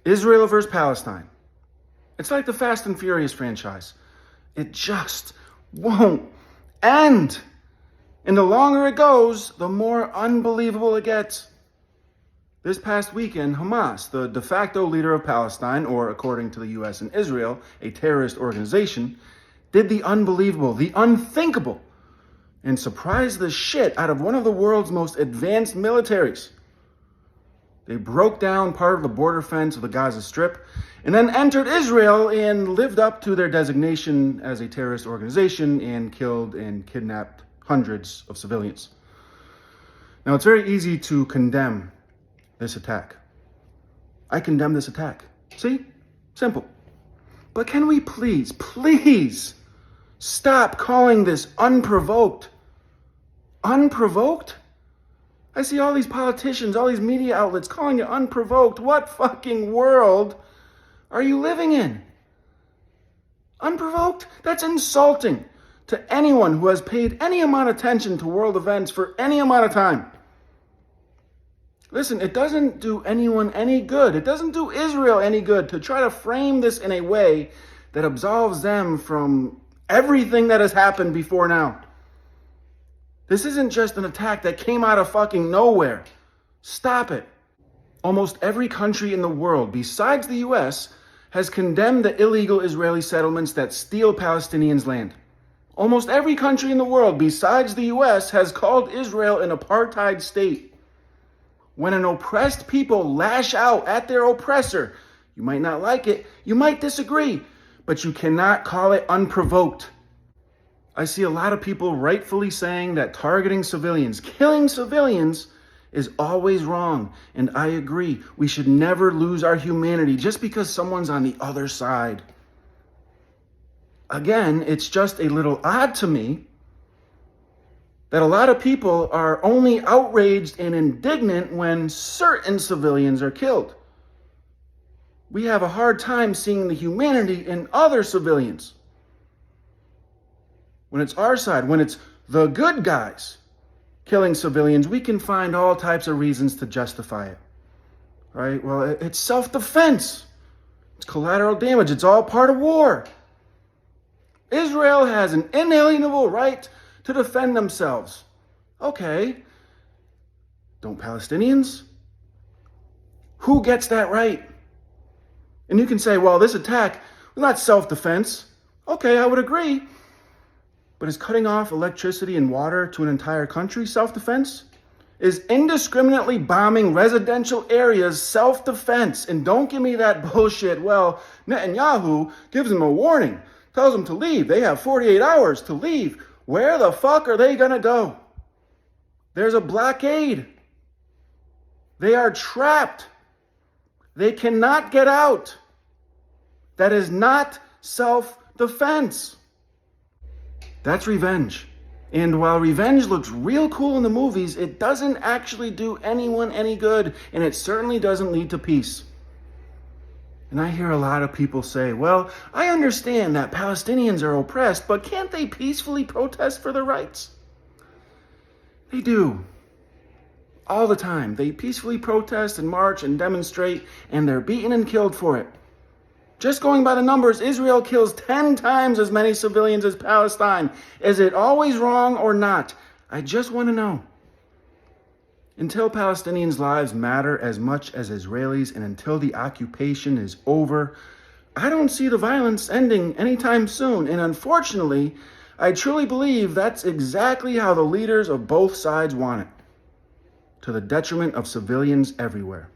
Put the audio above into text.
Israel versus Palestine. It's like the Fast and Furious franchise. It just won't end. And the longer it goes, the more unbelievable it gets. This past weekend, Hamas, the de facto leader of Palestine, or according to the US and Israel, a terrorist organization, did the unbelievable, the unthinkable, and surprised the shit out of one of the world's most advanced militaries. They broke down part of the border fence of the Gaza Strip and then entered Israel and lived up to their designation as a terrorist organization and killed and kidnapped hundreds of civilians. Now, it's very easy to condemn this attack. I condemn this attack. See? Simple. But can we please stop calling this unprovoked? Unprovoked? I see all these politicians, all these media outlets calling it unprovoked. What fucking world are you living in? Unprovoked? That's insulting to anyone who has paid any amount of attention to world events for any amount of time. Listen, it doesn't do anyone any good. It doesn't do Israel any good to try to frame this in a way that absolves them from everything that has happened before now. This isn't just an attack that came out of fucking nowhere. Stop it. Almost every country in the world, besides the US, has condemned the illegal Israeli settlements that steal Palestinians' land. Almost every country in the world, besides the US, has called Israel an apartheid state. When an oppressed people lash out at their oppressor, you might not like it, you might disagree, but you cannot call it unprovoked. I see a lot of people rightfully saying that targeting civilians, killing civilians, is always wrong. And I agree. We should never lose our humanity just because someone's on the other side. Again, it's just a little odd to me that a lot of people are only outraged and indignant when certain civilians are killed. We have a hard time seeing the humanity in other civilians. When it's our side, when it's the good guys killing civilians, we can find all types of reasons to justify it, right? Well, it's self-defense. It's collateral damage. It's all part of war. Israel has an inalienable right to defend themselves. Okay. Don't Palestinians? Who gets that right? And you can say, well, this attack was not self-defense. Okay, I would agree. But is cutting off electricity and water to an entire country self-defense? Is indiscriminately bombing residential areas self-defense? And don't give me that bullshit, well, Netanyahu gives them a warning, tells them to leave. They have 48 hours to leave. Where the fuck are they gonna go? There's a blockade. They are trapped. They cannot get out. That is not self-defense. That's revenge. And while revenge looks real cool in the movies, it doesn't actually do anyone any good, and it certainly doesn't lead to peace. And I hear a lot of people say, well, I understand that Palestinians are oppressed, but can't they peacefully protest for their rights? They do. All the time. They peacefully protest and march and demonstrate, and they're beaten and killed for it. Just going by the numbers, Israel kills 10 times as many civilians as Palestine. Is it always wrong or not? I just want to know. Until Palestinians' lives matter as much as Israelis, and until the occupation is over, I don't see the violence ending anytime soon. And unfortunately, I truly believe that's exactly how the leaders of both sides want it, to the detriment of civilians everywhere.